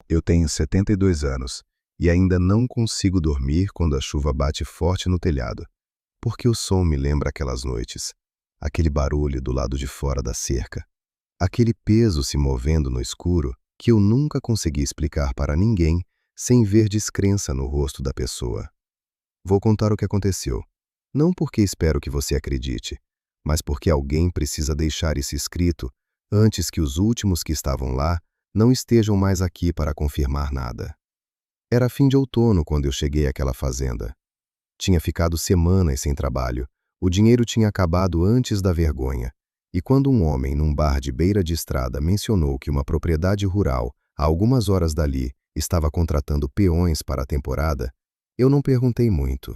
Eu tenho 72 anos e ainda não consigo dormir quando a chuva bate forte no telhado, porque o som me lembra aquelas noites, aquele barulho do lado de fora da cerca, aquele peso se movendo no escuro que eu nunca consegui explicar para ninguém sem ver descrença no rosto da pessoa. Vou contar o que aconteceu, não porque espero que você acredite, mas porque alguém precisa deixar isso escrito antes que os últimos que estavam lá não estejam mais aqui para confirmar nada. Era fim de outono quando eu cheguei àquela fazenda. Tinha ficado semanas sem trabalho, o dinheiro tinha acabado antes da vergonha, e quando um homem num bar de beira de estrada mencionou que uma propriedade rural, a algumas horas dali, estava contratando peões para a temporada, eu não perguntei muito.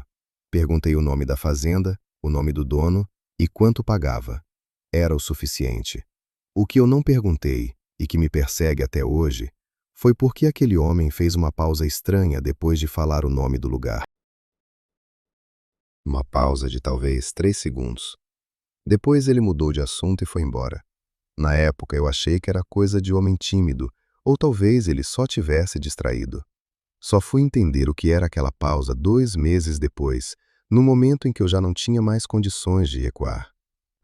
Perguntei o nome da fazenda, o nome do dono e quanto pagava. Era o suficiente. O que eu não perguntei, e que me persegue até hoje, foi por que aquele homem fez uma pausa estranha depois de falar o nome do lugar. Uma pausa de talvez 3 segundos. Depois ele mudou de assunto e foi embora. Na época eu achei que era coisa de homem tímido, ou talvez ele só tivesse distraído. Só fui entender o que era aquela pausa 2 meses depois, no momento em que eu já não tinha mais condições de recuar.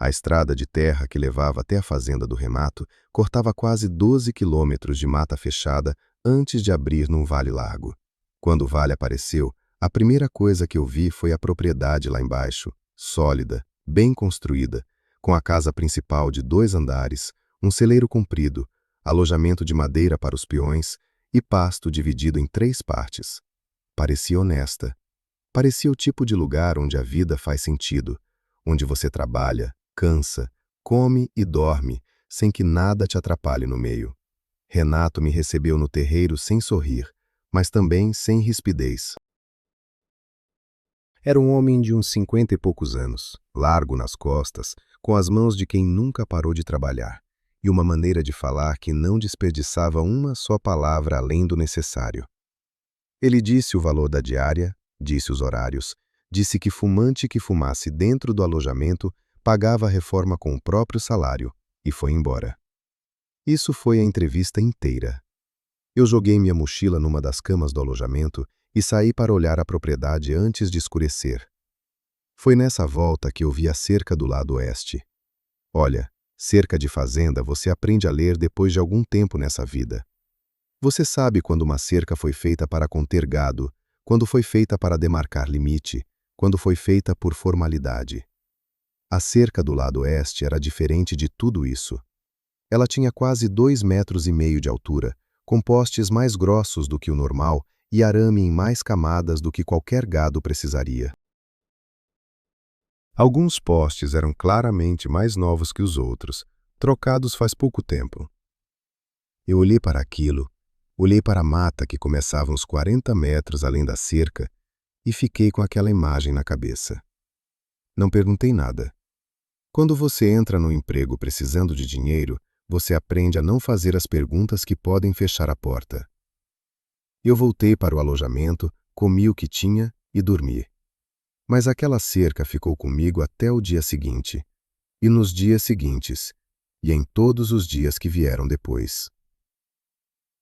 A estrada de terra que levava até a fazenda do Renato cortava quase 12 quilômetros de mata fechada antes de abrir num vale largo. Quando o vale apareceu, a primeira coisa que eu vi foi a propriedade lá embaixo, sólida, bem construída, com a casa principal de 2 andares, um celeiro comprido, alojamento de madeira para os peões e pasto dividido em 3 partes. Parecia honesta. Parecia o tipo de lugar onde a vida faz sentido, onde você trabalha, cansa, come e dorme, sem que nada te atrapalhe no meio. Renato me recebeu no terreiro sem sorrir, mas também sem rispidez. Era um homem de uns 50 e poucos anos, largo nas costas, com as mãos de quem nunca parou de trabalhar, e uma maneira de falar que não desperdiçava uma só palavra além do necessário. Ele disse o valor da diária, disse os horários, disse que fumante que fumasse dentro do alojamento pagava a reforma com o próprio salário e foi embora. Isso foi a entrevista inteira. Eu joguei minha mochila numa das camas do alojamento e saí para olhar a propriedade antes de escurecer. Foi nessa volta que eu vi a cerca do lado oeste. Olha, cerca de fazenda você aprende a ler depois de algum tempo nessa vida. Você sabe quando uma cerca foi feita para conter gado, quando foi feita para demarcar limite, quando foi feita por formalidade. A cerca do lado oeste era diferente de tudo isso. Ela tinha quase 2,5 metros de altura, com postes mais grossos do que o normal e arame em mais camadas do que qualquer gado precisaria. Alguns postes eram claramente mais novos que os outros, trocados faz pouco tempo. Eu olhei para aquilo, olhei para a mata que começava uns 40 metros além da cerca e fiquei com aquela imagem na cabeça. Não perguntei nada. Quando você entra no emprego precisando de dinheiro, você aprende a não fazer as perguntas que podem fechar a porta. Eu voltei para o alojamento, comi o que tinha e dormi. Mas aquela cerca ficou comigo até o dia seguinte, e nos dias seguintes, e em todos os dias que vieram depois.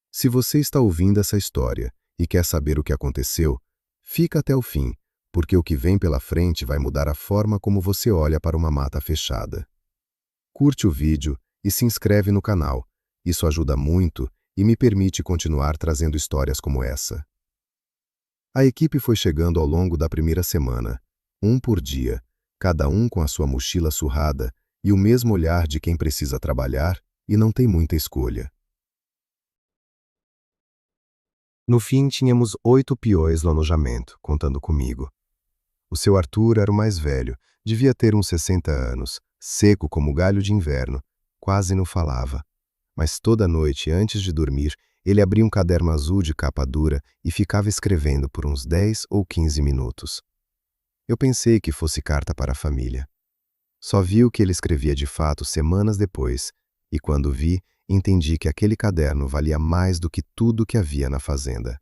Se você está ouvindo essa história e quer saber o que aconteceu, fica até o fim, porque o que vem pela frente vai mudar a forma como você olha para uma mata fechada. Curte o vídeo e se inscreve no canal. Isso ajuda muito e me permite continuar trazendo histórias como essa. A equipe foi chegando ao longo da primeira semana, um por dia, cada um com a sua mochila surrada e o mesmo olhar de quem precisa trabalhar e não tem muita escolha. No fim, tínhamos 8 peões no alojamento, contando comigo. O seu Arthur era o mais velho, devia ter uns 60 anos, seco como galho de inverno, quase não falava. Mas toda noite, antes de dormir, ele abria um caderno azul de capa dura e ficava escrevendo por uns 10 ou 15 minutos. Eu pensei que fosse carta para a família. Só vi o que ele escrevia de fato semanas depois, e quando vi, entendi que aquele caderno valia mais do que tudo que havia na fazenda.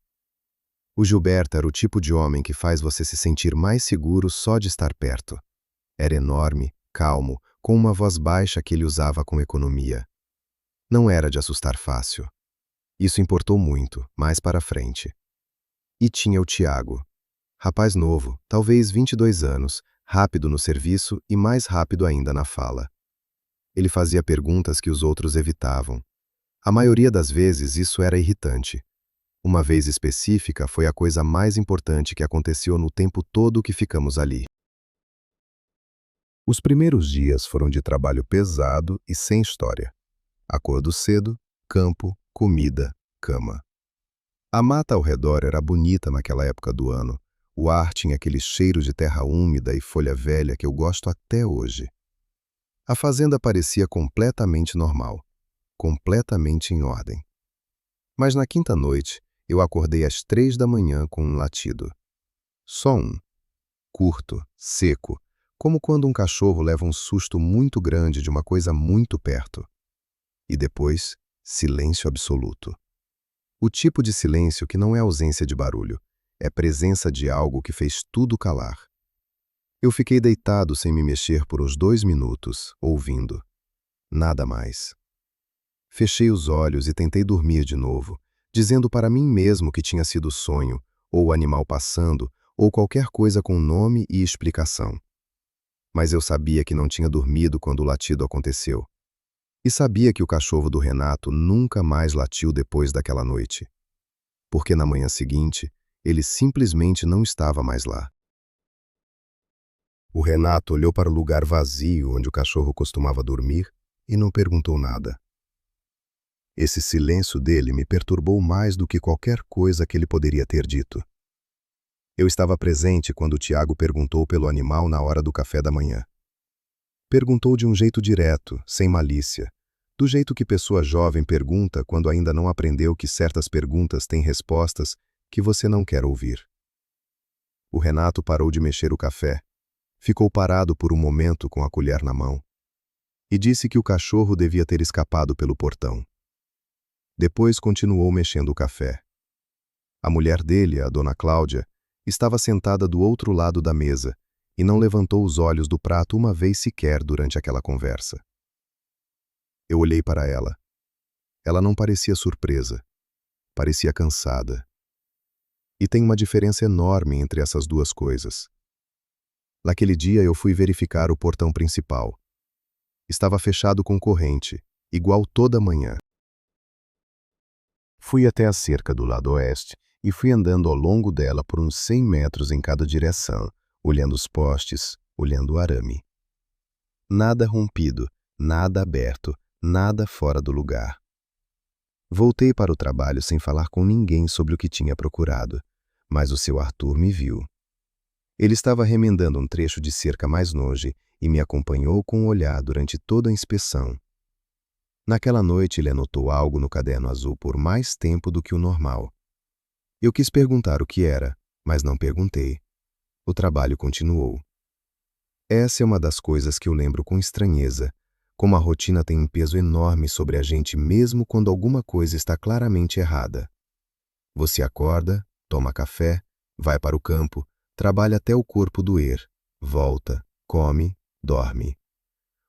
O Gilberto era o tipo de homem que faz você se sentir mais seguro só de estar perto. Era enorme, calmo, com uma voz baixa que ele usava com economia. Não era de assustar fácil. Isso importou muito, mais para frente. E tinha o Tiago. Rapaz novo, talvez 22 anos, rápido no serviço e mais rápido ainda na fala. Ele fazia perguntas que os outros evitavam. A maioria das vezes isso era irritante. Uma vez específica foi a coisa mais importante que aconteceu no tempo todo que ficamos ali. Os primeiros dias foram de trabalho pesado e sem história. Acordo cedo, campo, comida, cama. A mata ao redor era bonita naquela época do ano. O ar tinha aquele cheiro de terra úmida e folha velha que eu gosto até hoje. A fazenda parecia completamente normal, completamente em ordem. Mas na quinta noite, eu acordei às 3 da manhã com um latido. Só um. Curto, seco, como quando um cachorro leva um susto muito grande de uma coisa muito perto. E depois, silêncio absoluto. O tipo de silêncio que não é ausência de barulho, é presença de algo que fez tudo calar. Eu fiquei deitado sem me mexer por uns 2 minutos, ouvindo. Nada mais. Fechei os olhos e tentei dormir de novo, dizendo para mim mesmo que tinha sido sonho, ou o animal passando, ou qualquer coisa com nome e explicação. Mas eu sabia que não tinha dormido quando o latido aconteceu. E sabia que o cachorro do Renato nunca mais latiu depois daquela noite. Porque na manhã seguinte, ele simplesmente não estava mais lá. O Renato olhou para o lugar vazio onde o cachorro costumava dormir e não perguntou nada. Esse silêncio dele me perturbou mais do que qualquer coisa que ele poderia ter dito. Eu estava presente quando o Tiago perguntou pelo animal na hora do café da manhã. Perguntou de um jeito direto, sem malícia, do jeito que pessoa jovem pergunta quando ainda não aprendeu que certas perguntas têm respostas que você não quer ouvir. O Renato parou de mexer o café, ficou parado por um momento com a colher na mão e disse que o cachorro devia ter escapado pelo portão. Depois continuou mexendo o café. A mulher dele, a dona Cláudia, estava sentada do outro lado da mesa e não levantou os olhos do prato uma vez sequer durante aquela conversa. Eu olhei para ela. Ela não parecia surpresa, parecia cansada. E tem uma diferença enorme entre essas duas coisas. Naquele dia eu fui verificar o portão principal. Estava fechado com corrente, igual toda manhã. Fui até a cerca do lado oeste e fui andando ao longo dela por uns 100 metros em cada direção, olhando os postes, olhando o arame. Nada rompido, nada aberto, nada fora do lugar. Voltei para o trabalho sem falar com ninguém sobre o que tinha procurado, mas o seu Arthur me viu. Ele estava remendando um trecho de cerca mais longe e me acompanhou com o olhar durante toda a inspeção. Naquela noite ele anotou algo no caderno azul por mais tempo do que o normal. Eu quis perguntar o que era, mas não perguntei. O trabalho continuou. Essa é uma das coisas que eu lembro com estranheza, como a rotina tem um peso enorme sobre a gente mesmo quando alguma coisa está claramente errada. Você acorda, toma café, vai para o campo, trabalha até o corpo doer, volta, come, dorme.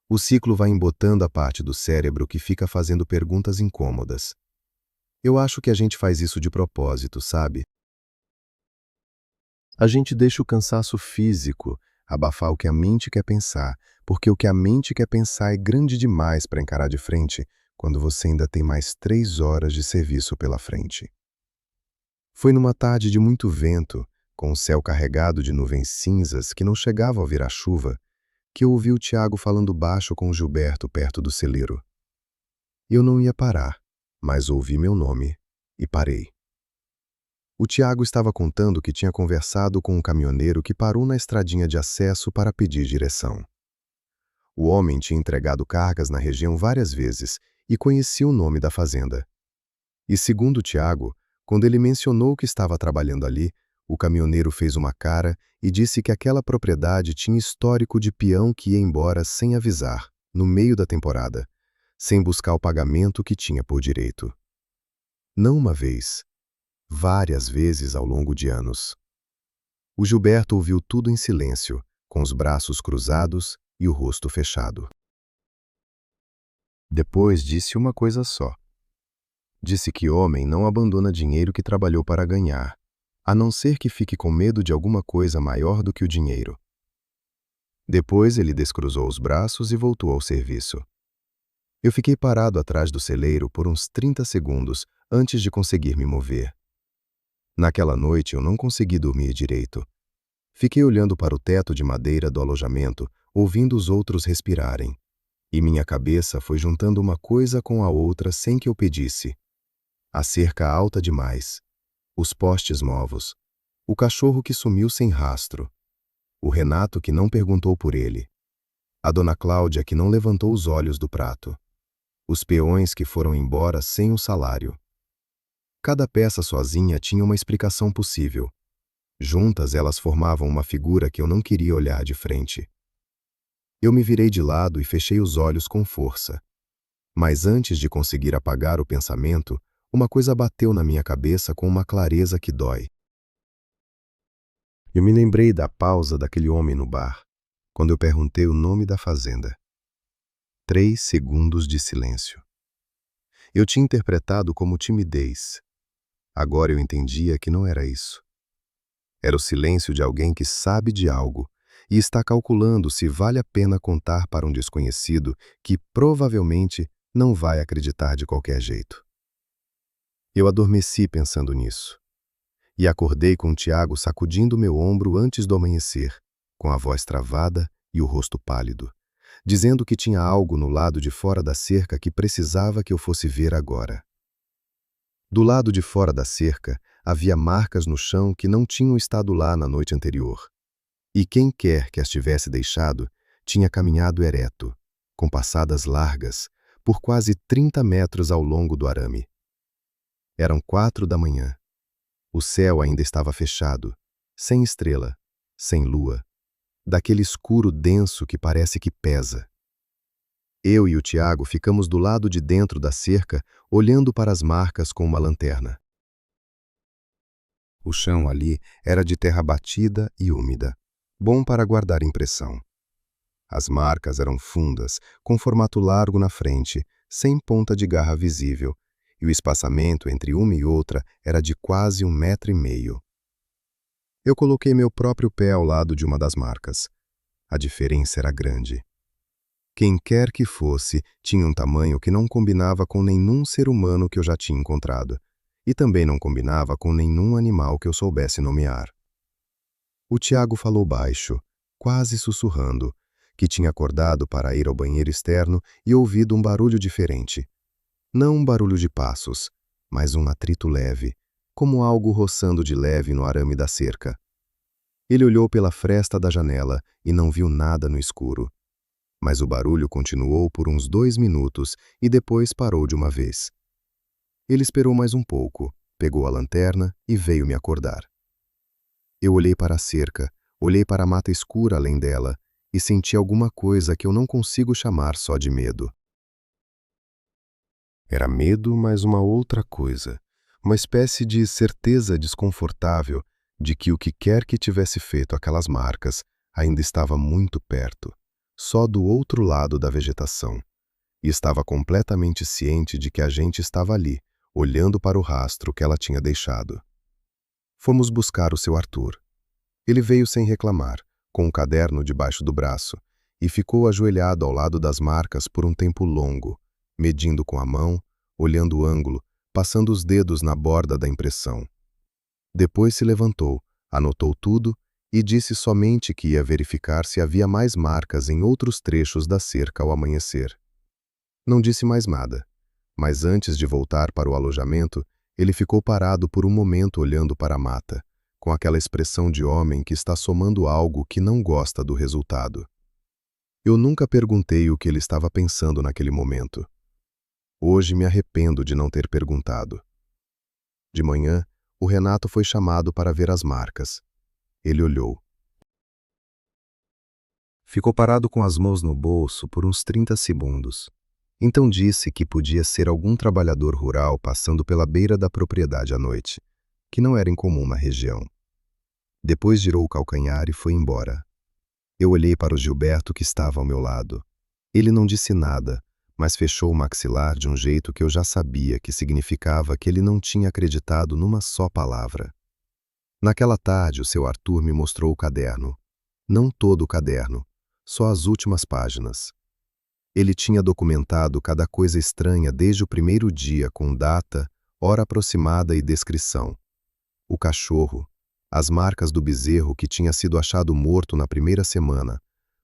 O ciclo vai embotando a parte do cérebro que fica fazendo perguntas incômodas. Eu acho que a gente faz isso de propósito, sabe? A gente deixa o cansaço físico abafar o que a mente quer pensar, porque o que a mente quer pensar é grande demais para encarar de frente quando você ainda tem mais 3 horas de serviço pela frente. Foi numa tarde de muito vento, com o céu carregado de nuvens cinzas que não chegavam a virar chuva, que eu ouvi o Tiago falando baixo com o Gilberto perto do celeiro. Eu não ia parar, mas ouvi meu nome e parei. O Tiago estava contando que tinha conversado com um caminhoneiro que parou na estradinha de acesso para pedir direção. O homem tinha entregado cargas na região várias vezes e conhecia o nome da fazenda. E segundo o Tiago, quando ele mencionou que estava trabalhando ali, o caminhoneiro fez uma cara e disse que aquela propriedade tinha histórico de peão que ia embora sem avisar, no meio da temporada, sem buscar o pagamento que tinha por direito. Não uma vez, várias vezes ao longo de anos. O Gilberto ouviu tudo em silêncio, com os braços cruzados e o rosto fechado. Depois disse uma coisa só. Disse que homem não abandona dinheiro que trabalhou para ganhar, a não ser que fique com medo de alguma coisa maior do que o dinheiro. Depois ele descruzou os braços e voltou ao serviço. Eu fiquei parado atrás do celeiro por uns 30 segundos antes de conseguir me mover. Naquela noite eu não consegui dormir direito. Fiquei olhando para o teto de madeira do alojamento, ouvindo os outros respirarem. E minha cabeça foi juntando uma coisa com a outra sem que eu pedisse. A cerca alta demais, os postes novos, o cachorro que sumiu sem rastro, o Renato que não perguntou por ele, a dona Cláudia que não levantou os olhos do prato, os peões que foram embora sem o salário. Cada peça sozinha tinha uma explicação possível. Juntas elas formavam uma figura que eu não queria olhar de frente. Eu me virei de lado e fechei os olhos com força. Mas antes de conseguir apagar o pensamento, uma coisa bateu na minha cabeça com uma clareza que dói. Eu me lembrei da pausa daquele homem no bar, quando eu perguntei o nome da fazenda. 3 segundos de silêncio. Eu tinha interpretado como timidez. Agora eu entendia que não era isso. Era o silêncio de alguém que sabe de algo e está calculando se vale a pena contar para um desconhecido que provavelmente não vai acreditar de qualquer jeito. Eu adormeci pensando nisso. E acordei com o Tiago sacudindo meu ombro antes do amanhecer, com a voz travada e o rosto pálido, dizendo que tinha algo no lado de fora da cerca que precisava que eu fosse ver agora. Do lado de fora da cerca, havia marcas no chão que não tinham estado lá na noite anterior. E quem quer que as tivesse deixado, tinha caminhado ereto, com passadas largas, por quase 30 metros ao longo do arame. Eram 4 da manhã. O céu ainda estava fechado, sem estrela, sem lua, daquele escuro denso que parece que pesa. Eu e o Tiago ficamos do lado de dentro da cerca, olhando para as marcas com uma lanterna. O chão ali era de terra batida e úmida, bom para guardar impressão. As marcas eram fundas, com formato largo na frente, sem ponta de garra visível, e o espaçamento entre uma e outra era de quase 1,5 metros. Eu coloquei meu próprio pé ao lado de uma das marcas. A diferença era grande. Quem quer que fosse, tinha um tamanho que não combinava com nenhum ser humano que eu já tinha encontrado, e também não combinava com nenhum animal que eu soubesse nomear. O Tiago falou baixo, quase sussurrando, que tinha acordado para ir ao banheiro externo e ouvido um barulho diferente. Não um barulho de passos, mas um atrito leve, como algo roçando de leve no arame da cerca. Ele olhou pela fresta da janela e não viu nada no escuro. Mas o barulho continuou por uns 2 minutos e depois parou de uma vez. Ele esperou mais um pouco, pegou a lanterna e veio me acordar. Eu olhei para a cerca, olhei para a mata escura além dela e senti alguma coisa que eu não consigo chamar só de medo. Era medo, mas uma outra coisa, uma espécie de certeza desconfortável de que o que quer que tivesse feito aquelas marcas ainda estava muito perto, só do outro lado da vegetação, e estava completamente ciente de que a gente estava ali, olhando para o rastro que ela tinha deixado. Fomos buscar o seu Arthur. Ele veio sem reclamar, com um caderno debaixo do braço, e ficou ajoelhado ao lado das marcas por um tempo longo, medindo com a mão, olhando o ângulo, passando os dedos na borda da impressão. Depois se levantou, anotou tudo e disse somente que ia verificar se havia mais marcas em outros trechos da cerca ao amanhecer. Não disse mais nada, mas antes de voltar para o alojamento, ele ficou parado por um momento olhando para a mata, com aquela expressão de homem que está somando algo que não gosta do resultado. Eu nunca perguntei o que ele estava pensando naquele momento. Hoje me arrependo de não ter perguntado. De manhã, o Renato foi chamado para ver as marcas. Ele olhou. Ficou parado com as mãos no bolso por uns 30 segundos. Então disse que podia ser algum trabalhador rural passando pela beira da propriedade à noite, que não era incomum na região. Depois girou o calcanhar e foi embora. Eu olhei para o Gilberto que estava ao meu lado. Ele não disse nada, mas fechou o maxilar de um jeito que eu já sabia que significava que ele não tinha acreditado numa só palavra. Naquela tarde, o seu Arthur me mostrou o caderno. Não todo o caderno, só as últimas páginas. Ele tinha documentado cada coisa estranha desde o primeiro dia, com data, hora aproximada e descrição. O cachorro, as marcas do bezerro que tinha sido achado morto na primeira semana,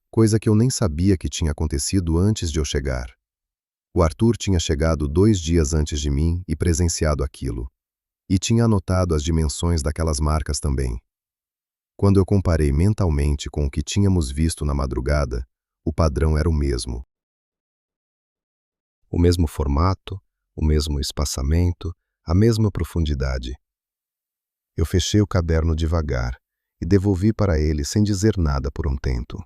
coisa que eu nem sabia que tinha acontecido antes de eu chegar. O Arthur tinha chegado 2 dias antes de mim e presenciado aquilo. E tinha anotado as dimensões daquelas marcas também. Quando eu comparei mentalmente com o que tínhamos visto na madrugada, o padrão era o mesmo. O mesmo formato, o mesmo espaçamento, a mesma profundidade. Eu fechei o caderno devagar e devolvi para ele sem dizer nada por um tempo.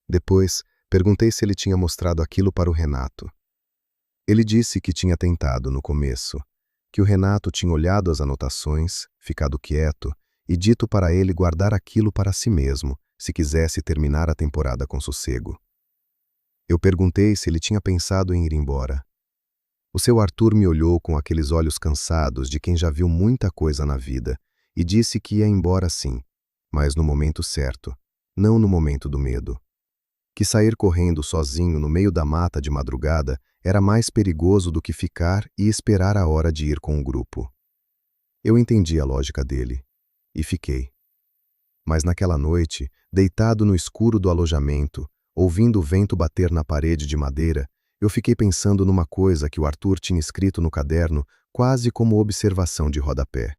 Depois, perguntei se ele tinha mostrado aquilo para o Renato. Ele disse que tinha tentado no começo, que o Renato tinha olhado as anotações, ficado quieto e dito para ele guardar aquilo para si mesmo, se quisesse terminar a temporada com sossego. Eu perguntei se ele tinha pensado em ir embora. O seu Arthur me olhou com aqueles olhos cansados de quem já viu muita coisa na vida e disse que ia embora sim, mas no momento certo, não no momento do medo. Que sair correndo sozinho no meio da mata de madrugada era mais perigoso do que ficar e esperar a hora de ir com o grupo. Eu entendi a lógica dele e fiquei. Mas naquela noite, deitado no escuro do alojamento, ouvindo o vento bater na parede de madeira, eu fiquei pensando numa coisa que o Arthur tinha escrito no caderno, quase como observação de rodapé.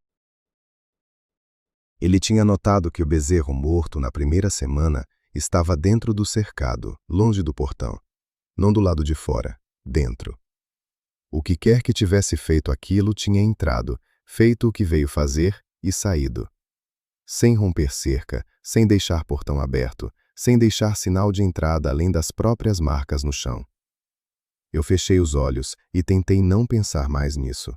Ele tinha notado que o bezerro morto na primeira semana estava dentro do cercado, longe do portão. Não do lado de fora, dentro. O que quer que tivesse feito aquilo tinha entrado, feito o que veio fazer e saído. Sem romper cerca, sem deixar portão aberto, sem deixar sinal de entrada além das próprias marcas no chão. Eu fechei os olhos e tentei não pensar mais nisso.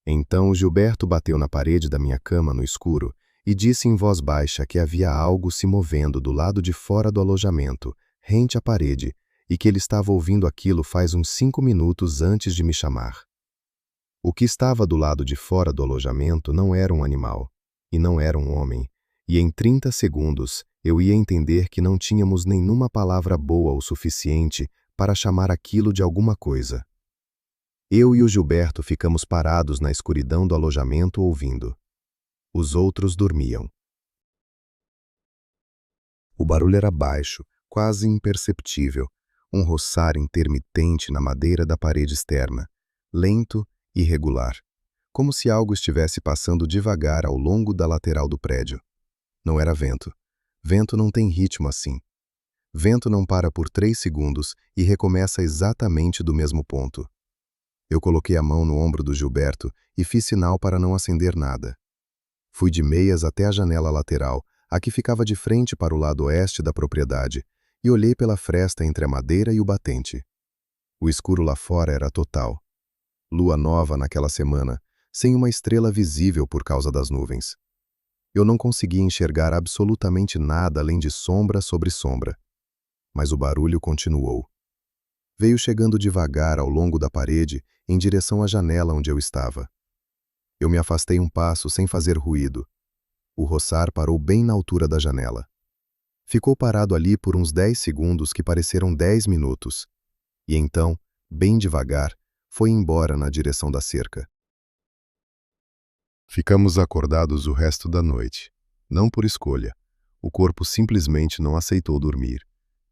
Então Gilberto bateu na parede da minha cama no escuro e disse em voz baixa que havia algo se movendo do lado de fora do alojamento, rente à parede, e que ele estava ouvindo aquilo faz uns 5 minutos antes de me chamar. O que estava do lado de fora do alojamento não era um animal, e não era um homem, e em 30 segundos eu ia entender que não tínhamos nenhuma palavra boa o suficiente para chamar aquilo de alguma coisa. Eu e o Gilberto ficamos parados na escuridão do alojamento ouvindo. Os outros dormiam. O barulho era baixo, quase imperceptível, um roçar intermitente na madeira da parede externa, lento e irregular, como se algo estivesse passando devagar ao longo da lateral do prédio. Não era vento. Vento não tem ritmo assim. Vento não para por 3 segundos e recomeça exatamente do mesmo ponto. Eu coloquei a mão no ombro do Gilberto e fiz sinal para não acender nada. Fui de meias até a janela lateral, a que ficava de frente para o lado oeste da propriedade, e olhei pela fresta entre a madeira e o batente. O escuro lá fora era total. Lua nova naquela semana, sem uma estrela visível por causa das nuvens. Eu não conseguia enxergar absolutamente nada além de sombra sobre sombra. Mas o barulho continuou. Veio chegando devagar ao longo da parede, em direção à janela onde eu estava. Eu me afastei um passo sem fazer ruído. O roçar parou bem na altura da janela. Ficou parado ali por uns 10 segundos que pareceram 10 minutos. E então, bem devagar, foi embora na direção da cerca. Ficamos acordados o resto da noite. Não por escolha. O corpo simplesmente não aceitou dormir.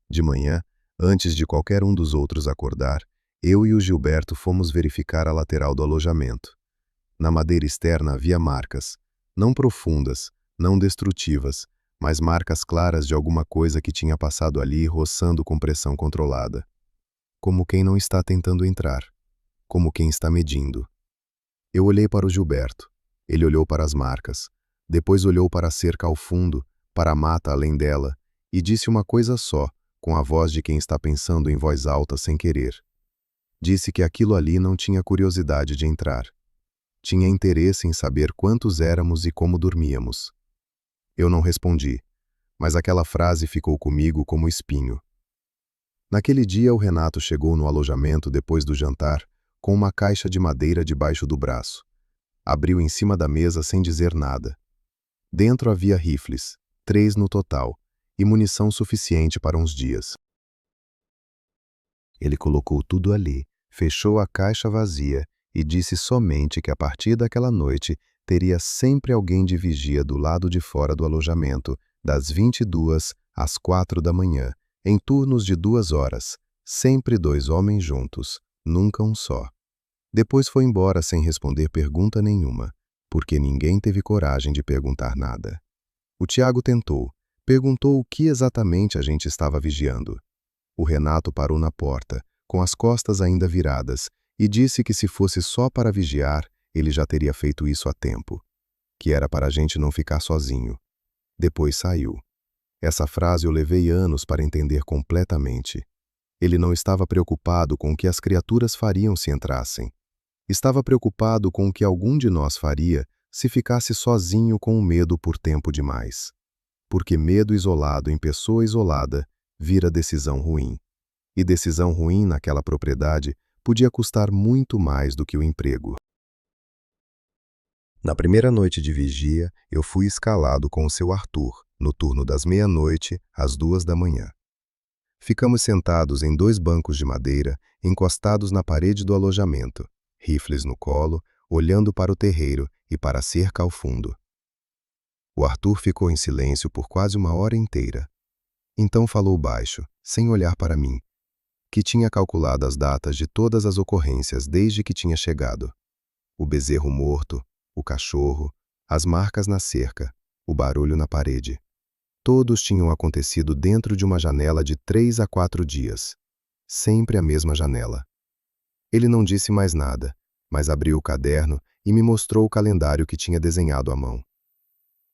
De manhã, antes de qualquer um dos outros acordar, eu e o Gilberto fomos verificar a lateral do alojamento. Na madeira externa havia marcas, não profundas, não destrutivas, mas marcas claras de alguma coisa que tinha passado ali roçando com pressão controlada. Como quem não está tentando entrar, como quem está medindo. Eu olhei para o Gilberto, ele olhou para as marcas, depois olhou para a cerca ao fundo, para a mata além dela, e disse uma coisa só, com a voz de quem está pensando em voz alta sem querer. Disse que aquilo ali não tinha curiosidade de entrar. Tinha interesse em saber quantos éramos e como dormíamos. Eu não respondi, mas aquela frase ficou comigo como espinho. Naquele dia, o Renato chegou no alojamento depois do jantar, com uma caixa de madeira debaixo do braço. Abriu em cima da mesa sem dizer nada. Dentro havia rifles, 3 no total, e munição suficiente para uns dias. Ele colocou tudo ali, fechou a caixa vazia e disse somente que a partir daquela noite teria sempre alguém de vigia do lado de fora do alojamento, das 22 às 4 da manhã, em turnos de 2 horas, sempre 2 homens juntos, nunca um só. Depois foi embora sem responder pergunta nenhuma, porque ninguém teve coragem de perguntar nada. O Tiago tentou, perguntou o que exatamente a gente estava vigiando. O Renato parou na porta, com as costas ainda viradas, e disse que se fosse só para vigiar, ele já teria feito isso há tempo. Que era para a gente não ficar sozinho. Depois saiu. Essa frase eu levei anos para entender completamente. Ele não estava preocupado com o que as criaturas fariam se entrassem. Estava preocupado com o que algum de nós faria se ficasse sozinho com o medo por tempo demais. Porque medo isolado em pessoa isolada vira decisão ruim. E decisão ruim naquela propriedade podia custar muito mais do que o emprego. Na primeira noite de vigia, eu fui escalado com o seu Arthur, no turno das 00h às 2 da manhã. Ficamos sentados em 2 bancos de madeira, encostados na parede do alojamento, rifles no colo, olhando para o terreiro e para a cerca ao fundo. O Arthur ficou em silêncio por quase 1 hora inteira. Então falou baixo, sem olhar para mim, que tinha calculado as datas de todas as ocorrências desde que tinha chegado. O bezerro morto, o cachorro, as marcas na cerca, o barulho na parede. Todos tinham acontecido dentro de uma janela de 3 a 4 dias. Sempre a mesma janela. Ele não disse mais nada, mas abriu o caderno e me mostrou o calendário que tinha desenhado à mão.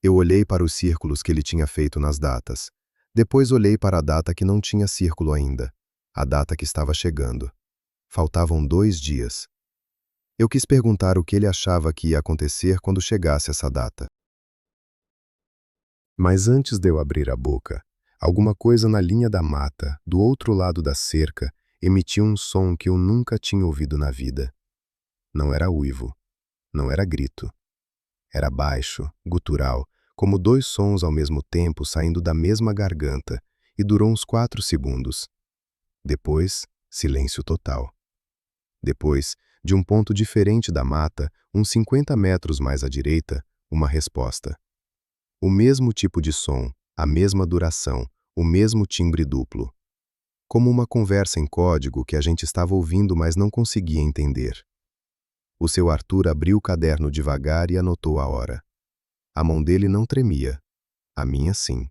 Eu olhei para os círculos que ele tinha feito nas datas. Depois olhei para a data que não tinha círculo ainda, a data que estava chegando. Faltavam 2 dias. Eu quis perguntar o que ele achava que ia acontecer quando chegasse essa data. Mas antes de eu abrir a boca, alguma coisa na linha da mata, do outro lado da cerca, emitiu um som que eu nunca tinha ouvido na vida. Não era uivo, não era grito. Era baixo, gutural, como 2 sons ao mesmo tempo saindo da mesma garganta, e durou uns 4 segundos. Depois, silêncio total. Depois, de um ponto diferente da mata, uns 50 metros mais à direita, uma resposta. O mesmo tipo de som, a mesma duração, o mesmo timbre duplo. Como uma conversa em código que a gente estava ouvindo, mas não conseguia entender. O seu Arthur abriu o caderno devagar e anotou a hora. A mão dele não tremia. A minha, sim.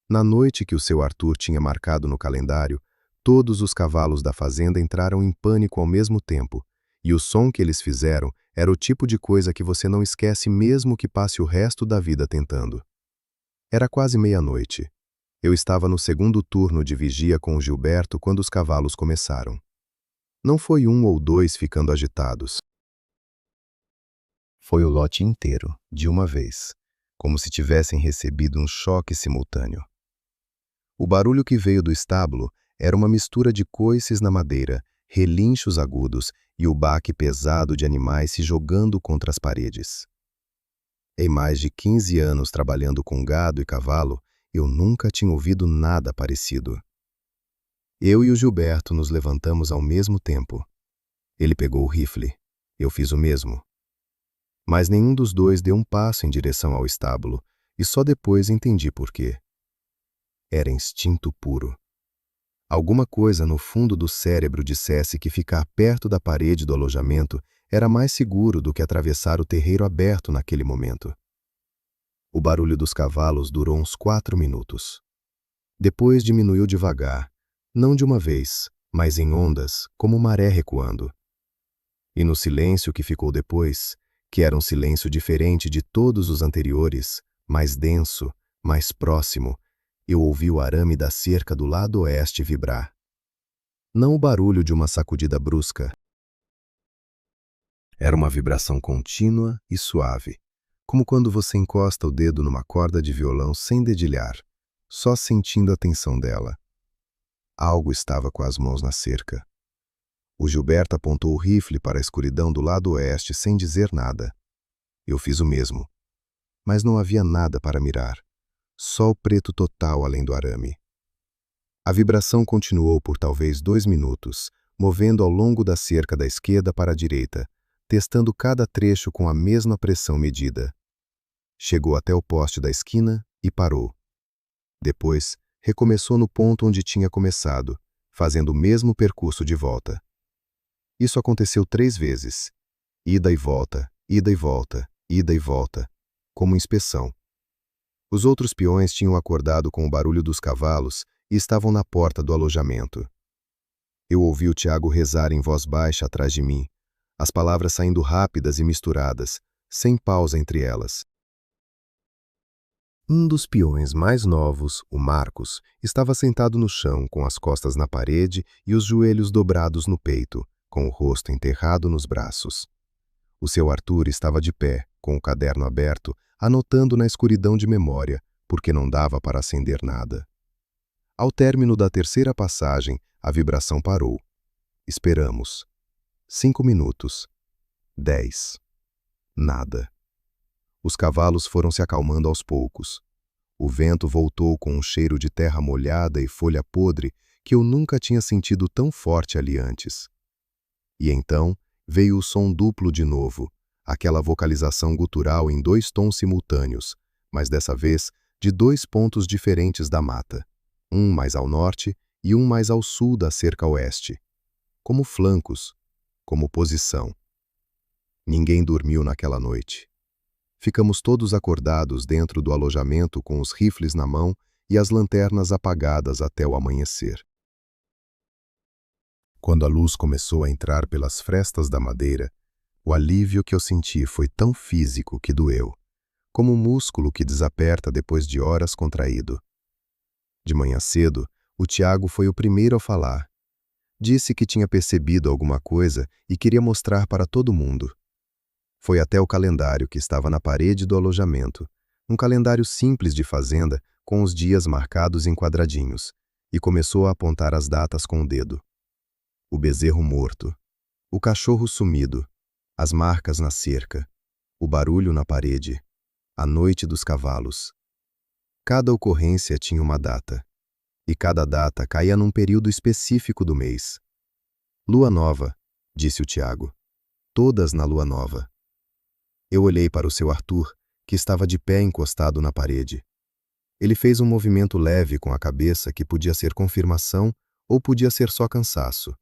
Na noite que o seu Arthur tinha marcado no calendário, todos os cavalos da fazenda entraram em pânico ao mesmo tempo, e o som que eles fizeram era o tipo de coisa que você não esquece mesmo que passe o resto da vida tentando. Era quase meia-noite. Eu estava no 2º turno de vigia com o Gilberto quando os cavalos começaram. Não foi 1 ou 2 ficando agitados. Foi o lote inteiro, de uma vez, como se tivessem recebido um choque simultâneo. O barulho que veio do estábulo era uma mistura de coices na madeira, relinchos agudos e o baque pesado de animais se jogando contra as paredes. Em mais de 15 anos trabalhando com gado e cavalo, eu nunca tinha ouvido nada parecido. Eu e o Gilberto nos levantamos ao mesmo tempo. Ele pegou o rifle. Eu fiz o mesmo. Mas nenhum dos dois deu um passo em direção ao estábulo, e só depois entendi por quê. Era instinto puro. Alguma coisa no fundo do cérebro dissesse que ficar perto da parede do alojamento era mais seguro do que atravessar o terreiro aberto naquele momento. O barulho dos cavalos durou uns 4 minutos. Depois diminuiu devagar, não de uma vez, mas em ondas, como maré recuando. E no silêncio que ficou depois, que era um silêncio diferente de todos os anteriores, mais denso, mais próximo, eu ouvi o arame da cerca do lado oeste vibrar. Não o barulho de uma sacudida brusca. Era uma vibração contínua e suave, como quando você encosta o dedo numa corda de violão sem dedilhar, só sentindo a tensão dela. Algo estava com as mãos na cerca. O Gilberto apontou o rifle para a escuridão do lado oeste sem dizer nada. Eu fiz o mesmo. Mas não havia nada para mirar. Só o preto total além do arame. A vibração continuou por talvez 2 minutos, movendo ao longo da cerca da esquerda para a direita, testando cada trecho com a mesma pressão medida. Chegou até o poste da esquina e parou. Depois, recomeçou no ponto onde tinha começado, fazendo o mesmo percurso de volta. Isso aconteceu 3 vezes. Ida e volta, ida e volta, ida e volta, como inspeção. Os outros peões tinham acordado com o barulho dos cavalos e estavam na porta do alojamento. Eu ouvi o Tiago rezar em voz baixa atrás de mim, as palavras saindo rápidas e misturadas, sem pausa entre elas. Um dos peões mais novos, o Marcos, estava sentado no chão com as costas na parede e os joelhos dobrados no peito, com o rosto enterrado nos braços. O seu Arthur estava de pé, com o caderno aberto, anotando na escuridão de memória, porque não dava para acender nada. Ao término da terceira passagem, a vibração parou. Esperamos. 5 minutos. 10. Nada. Os cavalos foram se acalmando aos poucos. O vento voltou com um cheiro de terra molhada e folha podre que eu nunca tinha sentido tão forte ali antes. E então veio o som duplo de novo, aquela vocalização gutural em 2 tons simultâneos, mas dessa vez de 2 pontos diferentes da mata, um mais ao norte e um mais ao sul da cerca oeste, como flancos, como posição. Ninguém dormiu naquela noite. Ficamos todos acordados dentro do alojamento com os rifles na mão e as lanternas apagadas até o amanhecer. Quando a luz começou a entrar pelas frestas da madeira, o alívio que eu senti foi tão físico que doeu, como um músculo que desaperta depois de horas contraído. De manhã cedo, o Tiago foi o primeiro a falar. Disse que tinha percebido alguma coisa e queria mostrar para todo mundo. Foi até o calendário que estava na parede do alojamento, um calendário simples de fazenda com os dias marcados em quadradinhos, e começou a apontar as datas com o dedo. O bezerro morto, o cachorro sumido, as marcas na cerca, o barulho na parede, a noite dos cavalos. Cada ocorrência tinha uma data, e cada data caía num período específico do mês. Lua nova, disse o Tiago. Todas na lua nova. Eu olhei para o seu Arthur, que estava de pé encostado na parede. Ele fez um movimento leve com a cabeça que podia ser confirmação ou podia ser só cansaço.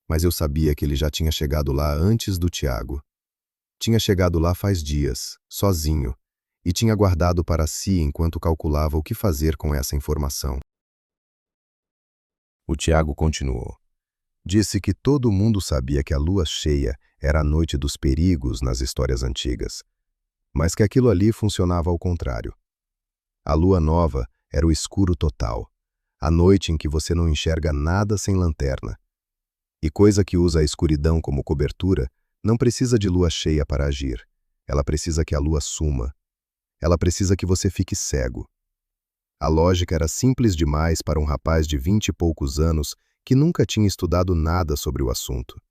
Mas eu sabia que ele já tinha chegado lá antes do Tiago. Tinha chegado lá faz dias, sozinho, e tinha guardado para si enquanto calculava o que fazer com essa informação. O Tiago continuou. Disse que todo mundo sabia que a lua cheia era a noite dos perigos nas histórias antigas, mas que aquilo ali funcionava ao contrário. A lua nova era o escuro total, a noite em que você não enxerga nada sem lanterna. E coisa que usa a escuridão como cobertura não precisa de lua cheia para agir. Ela precisa que a lua suma. Ela precisa que você fique cego. A lógica era simples demais para um rapaz de 20 e poucos anos que nunca tinha estudado nada sobre o assunto.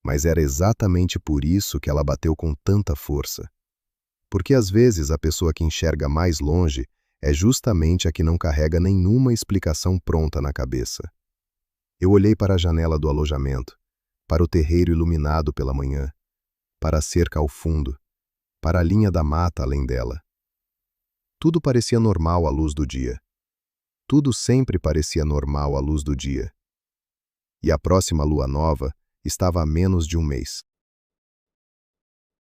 Mas era exatamente por isso que ela bateu com tanta força. Porque às vezes a pessoa que enxerga mais longe é justamente a que não carrega nenhuma explicação pronta na cabeça. Eu olhei para a janela do alojamento, para o terreiro iluminado pela manhã, para a cerca ao fundo, para a linha da mata além dela. Tudo parecia normal à luz do dia. Tudo sempre parecia normal à luz do dia. E a próxima lua nova estava a menos de um mês.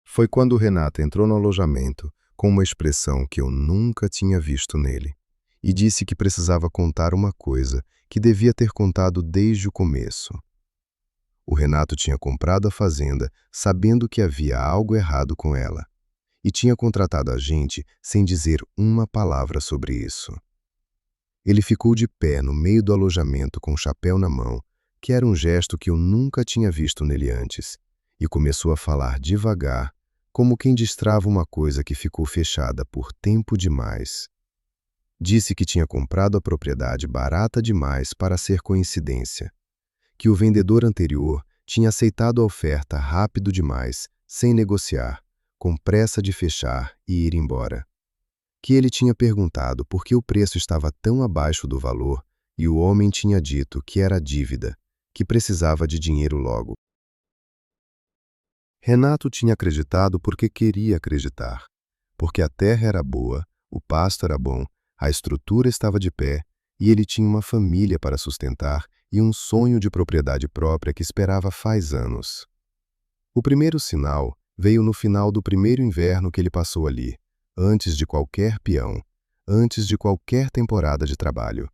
Foi quando Renata entrou no alojamento com uma expressão que eu nunca tinha visto nele e disse que precisava contar uma coisa que devia ter contado desde o começo. O Renato tinha comprado a fazenda sabendo que havia algo errado com ela e tinha contratado a gente sem dizer uma palavra sobre isso. Ele ficou de pé no meio do alojamento com o chapéu na mão, que era um gesto que eu nunca tinha visto nele antes, e começou a falar devagar, como quem destrava uma coisa que ficou fechada por tempo demais. Disse que tinha comprado a propriedade barata demais para ser coincidência, que o vendedor anterior tinha aceitado a oferta rápido demais, sem negociar, com pressa de fechar e ir embora. Que ele tinha perguntado por que o preço estava tão abaixo do valor e o homem tinha dito que era dívida, que precisava de dinheiro logo. Renato tinha acreditado porque queria acreditar, porque a terra era boa, o pasto era bom, a estrutura estava de pé e ele tinha uma família para sustentar e um sonho de propriedade própria que esperava faz anos. O primeiro sinal veio no final do primeiro inverno que ele passou ali, antes de qualquer peão, antes de qualquer temporada de trabalho.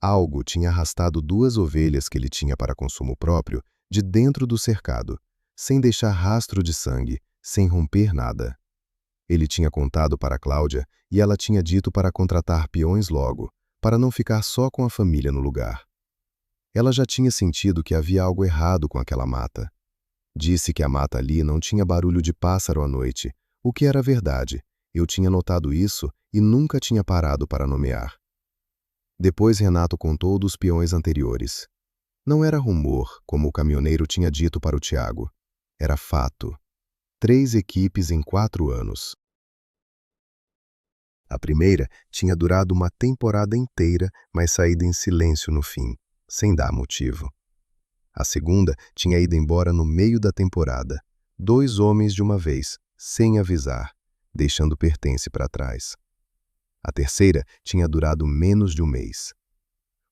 Algo tinha arrastado 2 ovelhas que ele tinha para consumo próprio de dentro do cercado, sem deixar rastro de sangue, sem romper nada. Ele tinha contado para Cláudia e ela tinha dito para contratar peões logo, para não ficar só com a família no lugar. Ela já tinha sentido que havia algo errado com aquela mata. Disse que a mata ali não tinha barulho de pássaro à noite, o que era verdade. Eu tinha notado isso e nunca tinha parado para nomear. Depois Renato contou dos peões anteriores. Não era rumor, como o caminhoneiro tinha dito para o Tiago. Era fato. 3 equipes em 4 anos. A primeira tinha durado uma temporada inteira, mas saído em silêncio no fim, sem dar motivo. A segunda tinha ido embora no meio da temporada. 2 homens de uma vez, sem avisar, deixando pertence para trás. A terceira tinha durado menos de um mês.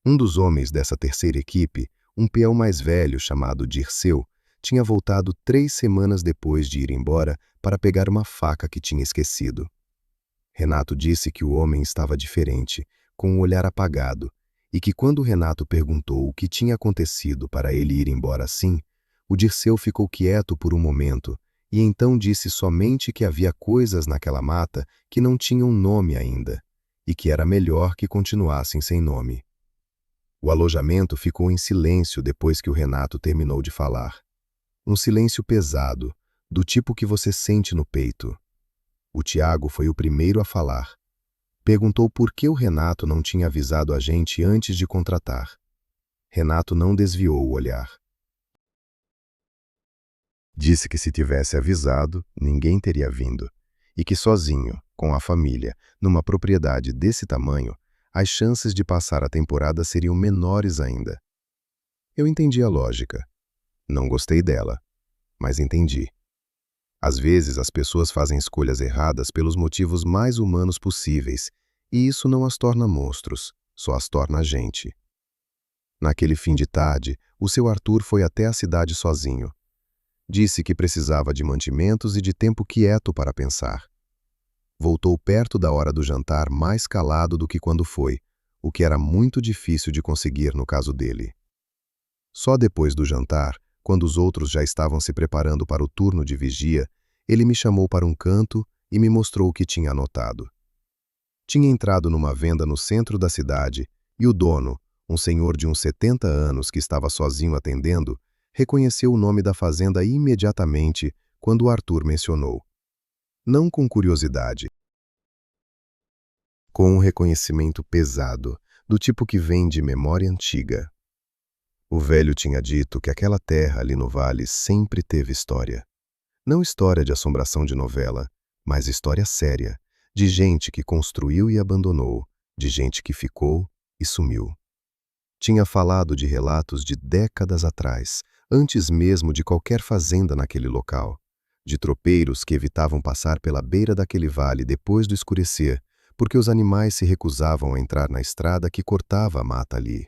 Um dos homens dessa terceira equipe, um peão mais velho chamado Dirceu, tinha voltado 3 semanas depois de ir embora para pegar uma faca que tinha esquecido. Renato disse que o homem estava diferente, com um olhar apagado, e que quando Renato perguntou o que tinha acontecido para ele ir embora assim, o Dirceu ficou quieto por um momento e então disse somente que havia coisas naquela mata que não tinham nome ainda, e que era melhor que continuassem sem nome. O alojamento ficou em silêncio depois que o Renato terminou de falar. Um silêncio pesado, do tipo que você sente no peito. O Tiago foi o primeiro a falar. Perguntou por que o Renato não tinha avisado a gente antes de contratar. Renato não desviou o olhar. Disse que se tivesse avisado, ninguém teria vindo, e que sozinho, com a família, numa propriedade desse tamanho, as chances de passar a temporada seriam menores ainda. Eu entendi a lógica. Não gostei dela, mas entendi. Às vezes as pessoas fazem escolhas erradas pelos motivos mais humanos possíveis, e isso não as torna monstros, só as torna gente. Naquele fim de tarde, o seu Arthur foi até a cidade sozinho. Disse que precisava de mantimentos e de tempo quieto para pensar. Voltou perto da hora do jantar mais calado do que quando foi, o que era muito difícil de conseguir no caso dele. Só depois do jantar, quando os outros já estavam se preparando para o turno de vigia, ele me chamou para um canto e me mostrou o que tinha anotado. Tinha entrado numa venda no centro da cidade e o dono, um senhor de uns 70 anos que estava sozinho atendendo, reconheceu o nome da fazenda imediatamente quando o Arthur mencionou. Não com curiosidade, com um reconhecimento pesado, do tipo que vem de memória antiga. O velho tinha dito que aquela terra ali no vale sempre teve história. Não história de assombração de novela, mas história séria, de gente que construiu e abandonou, de gente que ficou e sumiu. Tinha falado de relatos de décadas atrás, antes mesmo de qualquer fazenda naquele local, de tropeiros que evitavam passar pela beira daquele vale depois do escurecer, porque os animais se recusavam a entrar na estrada que cortava a mata ali.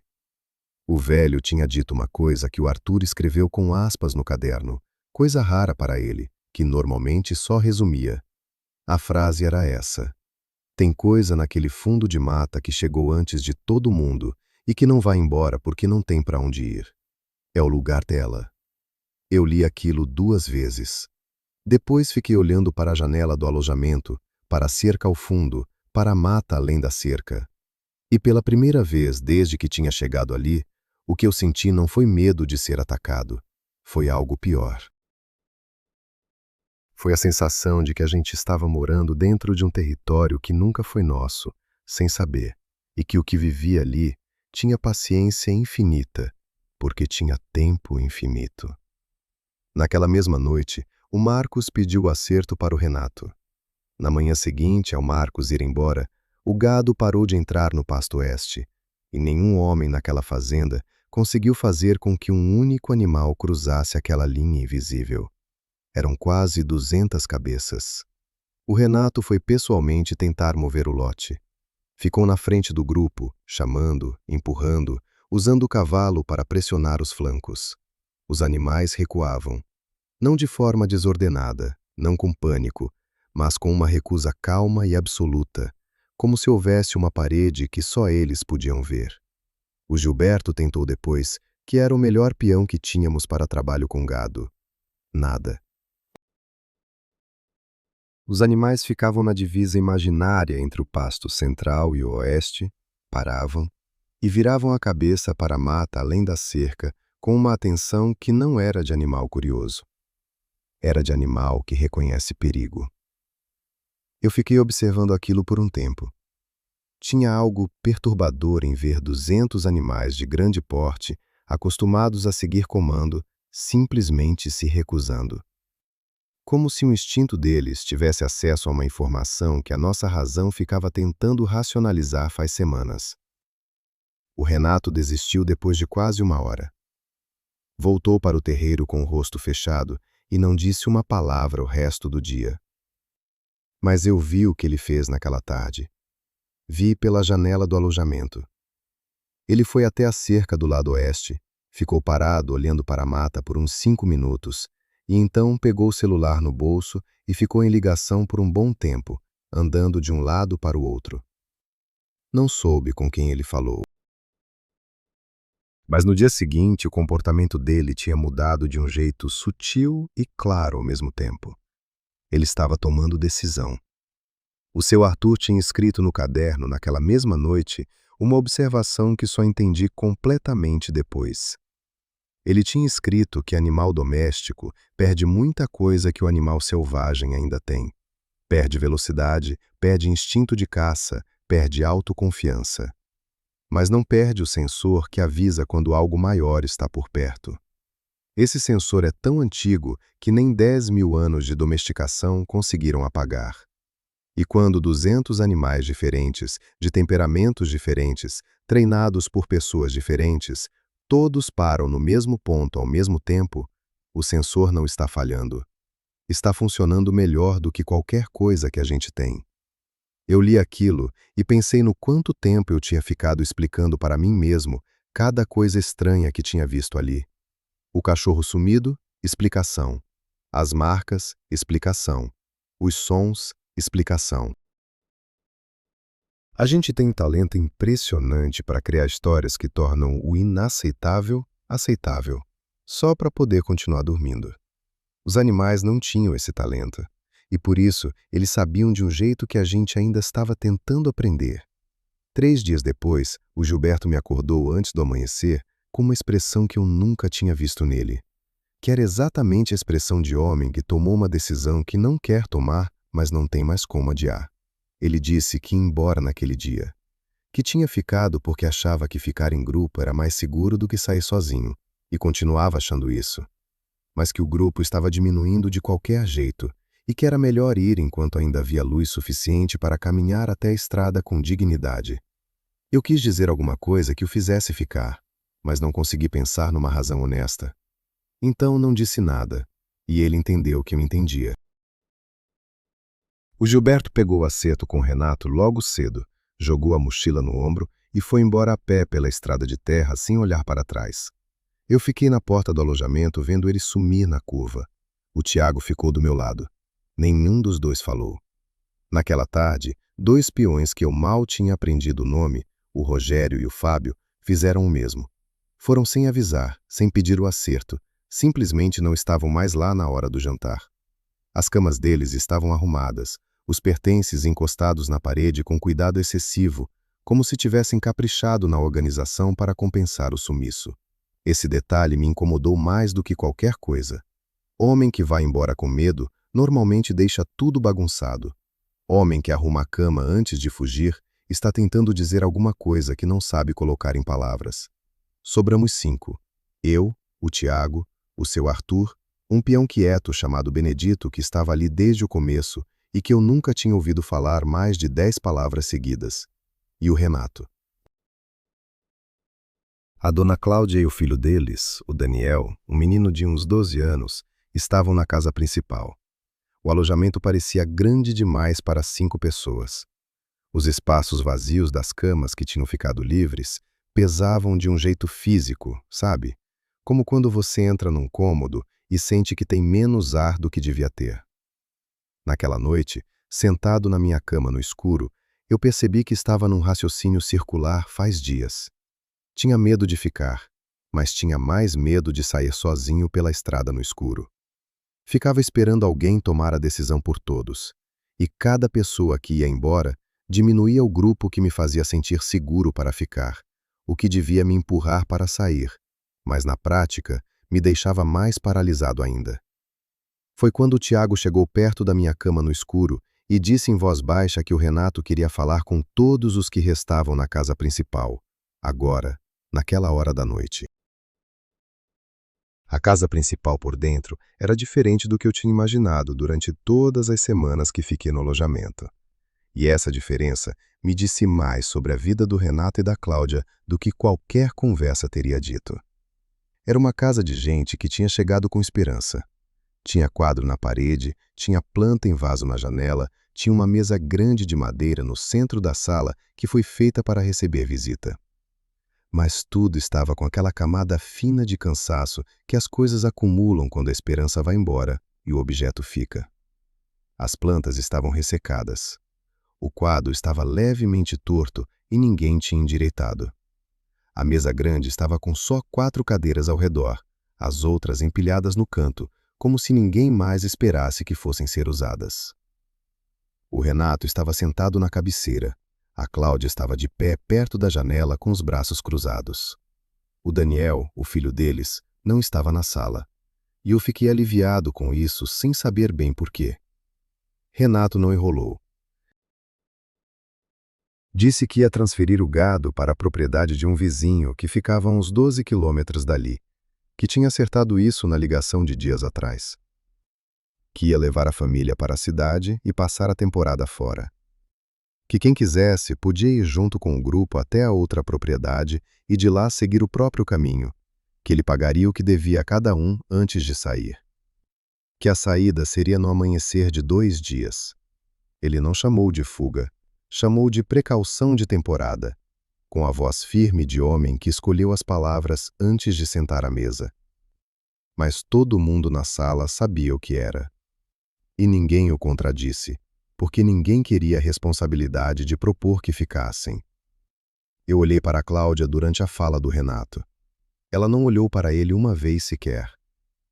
O velho tinha dito uma coisa que o Arthur escreveu com aspas no caderno, coisa rara para ele, que normalmente só resumia. A frase era essa: tem coisa naquele fundo de mata que chegou antes de todo mundo e que não vai embora porque não tem para onde ir. É o lugar dela. Eu li aquilo 2 vezes. Depois fiquei olhando para a janela do alojamento, para a cerca ao fundo, para a mata além da cerca. E pela primeira vez desde que tinha chegado ali, o que eu senti não foi medo de ser atacado, foi algo pior. Foi a sensação de que a gente estava morando dentro de um território que nunca foi nosso, sem saber, e que o que vivia ali tinha paciência infinita, porque tinha tempo infinito. Naquela mesma noite, o Marcos pediu o acerto para o Renato. Na manhã seguinte, ao Marcos ir embora, o gado parou de entrar no pasto oeste, e nenhum homem naquela fazenda conseguiu fazer com que um único animal cruzasse aquela linha invisível. Eram quase 200 cabeças. O Renato foi pessoalmente tentar mover o lote. Ficou na frente do grupo, chamando, empurrando, usando o cavalo para pressionar os flancos. Os animais recuavam. Não de forma desordenada, não com pânico, mas com uma recusa calma e absoluta, como se houvesse uma parede que só eles podiam ver. O Gilberto tentou depois, que era o melhor peão que tínhamos para trabalho com gado. Nada. Os animais ficavam na divisa imaginária entre o pasto central e o oeste, paravam e viravam a cabeça para a mata além da cerca com uma atenção que não era de animal curioso. Era de animal que reconhece perigo. Eu fiquei observando aquilo por um tempo. Tinha algo perturbador em ver 200 animais de grande porte, acostumados a seguir comando, simplesmente se recusando. Como se o instinto deles tivesse acesso a uma informação que a nossa razão ficava tentando racionalizar faz semanas. O Renato desistiu depois de quase 1 hora. Voltou para o terreiro com o rosto fechado e não disse uma palavra o resto do dia. Mas eu vi o que ele fez naquela tarde. Vi pela janela do alojamento. Ele foi até a cerca do lado oeste, ficou parado olhando para a mata por uns 5 minutos, e então pegou o celular no bolso e ficou em ligação por um bom tempo, andando de um lado para o outro. Não soube com quem ele falou. Mas no dia seguinte, o comportamento dele tinha mudado de um jeito sutil e claro ao mesmo tempo. Ele estava tomando decisão. O seu Arthur tinha escrito no caderno, naquela mesma noite, uma observação que só entendi completamente depois. Ele tinha escrito que animal doméstico perde muita coisa que o animal selvagem ainda tem. Perde velocidade, perde instinto de caça, perde autoconfiança. Mas não perde o sensor que avisa quando algo maior está por perto. Esse sensor é tão antigo que nem 10.000 anos de domesticação conseguiram apagar. E quando 200 animais diferentes, de temperamentos diferentes, treinados por pessoas diferentes, todos param no mesmo ponto ao mesmo tempo, o sensor não está falhando. Está funcionando melhor do que qualquer coisa que a gente tem. Eu li aquilo e pensei no quanto tempo eu tinha ficado explicando para mim mesmo cada coisa estranha que tinha visto ali. O cachorro sumido, explicação. As marcas, explicação. Os sons, explicação. A gente tem um talento impressionante para criar histórias que tornam o inaceitável aceitável, só para poder continuar dormindo. Os animais não tinham esse talento, e por isso eles sabiam de um jeito que a gente ainda estava tentando aprender. 3 dias depois, o Gilberto me acordou antes do amanhecer com uma expressão que eu nunca tinha visto nele, que era exatamente a expressão de homem que tomou uma decisão que não quer tomar, mas não tem mais como adiar. Ele disse que ia embora naquele dia, que tinha ficado porque achava que ficar em grupo era mais seguro do que sair sozinho, e continuava achando isso, mas que o grupo estava diminuindo de qualquer jeito e que era melhor ir enquanto ainda havia luz suficiente para caminhar até a estrada com dignidade. Eu quis dizer alguma coisa que o fizesse ficar, mas não consegui pensar numa razão honesta. Então não disse nada, e ele entendeu que eu entendia. O Gilberto pegou o acerto com o Renato logo cedo, jogou a mochila no ombro e foi embora a pé pela estrada de terra sem olhar para trás. Eu fiquei na porta do alojamento vendo ele sumir na curva. O Tiago ficou do meu lado. Nenhum dos dois falou. Naquela tarde, 2 peões que eu mal tinha aprendido o nome, o Rogério e o Fábio, fizeram o mesmo. Foram sem avisar, sem pedir o acerto, simplesmente não estavam mais lá na hora do jantar. As camas deles estavam arrumadas, os pertences encostados na parede com cuidado excessivo, como se tivessem caprichado na organização para compensar o sumiço. Esse detalhe me incomodou mais do que qualquer coisa. Homem que vai embora com medo normalmente deixa tudo bagunçado. Homem que arruma a cama antes de fugir está tentando dizer alguma coisa que não sabe colocar em palavras. Sobramos 5. Eu, o Tiago, o seu Arthur, um peão quieto chamado Benedito que estava ali desde o começo e que eu nunca tinha ouvido falar mais de 10 palavras seguidas, e o Renato. A dona Cláudia e o filho deles, o Daniel, um menino de uns 12 anos, estavam na casa principal. O alojamento parecia grande demais para 5 pessoas. Os espaços vazios das camas que tinham ficado livres pesavam de um jeito físico, sabe? Como quando você entra num cômodo e sente que tem menos ar do que devia ter. Naquela noite, sentado na minha cama no escuro, eu percebi que estava num raciocínio circular faz dias. Tinha medo de ficar, mas tinha mais medo de sair sozinho pela estrada no escuro. Ficava esperando alguém tomar a decisão por todos, e cada pessoa que ia embora diminuía o grupo que me fazia sentir seguro para ficar, o que devia me empurrar para sair, mas na prática me deixava mais paralisado ainda. Foi quando o Tiago chegou perto da minha cama no escuro e disse em voz baixa que o Renato queria falar com todos os que restavam na casa principal, agora, naquela hora da noite. A casa principal por dentro era diferente do que eu tinha imaginado durante todas as semanas que fiquei no alojamento. E essa diferença me disse mais sobre a vida do Renato e da Cláudia do que qualquer conversa teria dito. Era uma casa de gente que tinha chegado com esperança. Tinha quadro na parede, tinha planta em vaso na janela, tinha uma mesa grande de madeira no centro da sala que foi feita para receber visita. Mas tudo estava com aquela camada fina de cansaço que as coisas acumulam quando a esperança vai embora e o objeto fica. As plantas estavam ressecadas. O quadro estava levemente torto e ninguém tinha endireitado. A mesa grande estava com só 4 cadeiras ao redor, as outras empilhadas no canto, como se ninguém mais esperasse que fossem ser usadas. O Renato estava sentado na cabeceira. A Cláudia estava de pé perto da janela com os braços cruzados. O Daniel, o filho deles, não estava na sala. E eu fiquei aliviado com isso sem saber bem por quê. Renato não enrolou. Disse que ia transferir o gado para a propriedade de um vizinho que ficava a uns 12 quilômetros dali, que tinha acertado isso na ligação de dias atrás. Que ia levar a família para a cidade e passar a temporada fora. Que quem quisesse podia ir junto com o grupo até a outra propriedade e de lá seguir o próprio caminho, que ele pagaria o que devia a cada um antes de sair. Que a saída seria no amanhecer de 2 dias. Ele não chamou de fuga, chamou de precaução de temporada, com a voz firme de homem que escolheu as palavras antes de sentar à mesa. Mas todo mundo na sala sabia o que era. E ninguém o contradisse, porque ninguém queria a responsabilidade de propor que ficassem. Eu olhei para a Cláudia durante a fala do Renato. Ela não olhou para ele uma vez sequer.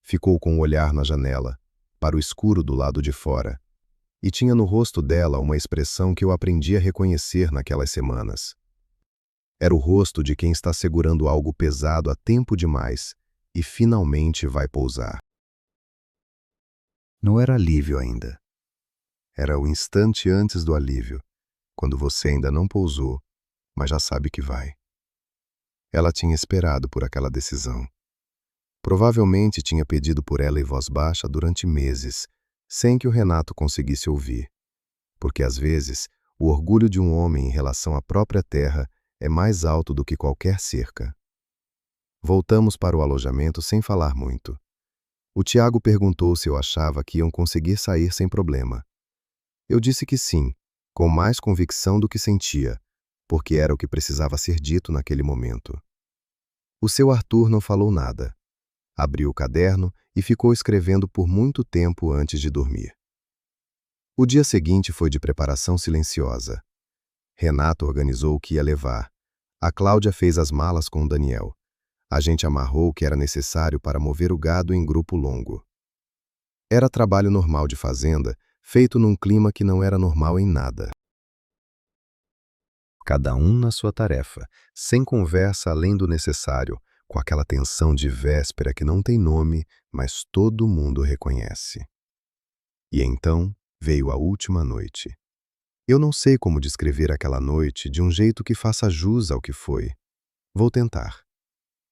Ficou com o olhar na janela, para o escuro do lado de fora, e tinha no rosto dela uma expressão que eu aprendi a reconhecer naquelas semanas. Era o rosto de quem está segurando algo pesado há tempo demais e finalmente vai pousar. Não era alívio ainda. Era o instante antes do alívio, quando você ainda não pousou, mas já sabe que vai. Ela tinha esperado por aquela decisão. Provavelmente tinha pedido por ela em voz baixa durante meses, sem que o Renato conseguisse ouvir. Porque às vezes, o orgulho de um homem em relação à própria terra é mais alto do que qualquer cerca. Voltamos para o alojamento sem falar muito. O Tiago perguntou se eu achava que iam conseguir sair sem problema. Eu disse que sim, com mais convicção do que sentia, porque era o que precisava ser dito naquele momento. O seu Arthur não falou nada. Abriu o caderno e ficou escrevendo por muito tempo antes de dormir. O dia seguinte foi de preparação silenciosa. Renato organizou o que ia levar. A Cláudia fez as malas com o Daniel. A gente amarrou o que era necessário para mover o gado em grupo longo. Era trabalho normal de fazenda, feito num clima que não era normal em nada. Cada um na sua tarefa, sem conversa além do necessário, com aquela tensão de véspera que não tem nome, mas todo mundo reconhece. E então veio a última noite. Eu não sei como descrever aquela noite de um jeito que faça jus ao que foi. Vou tentar.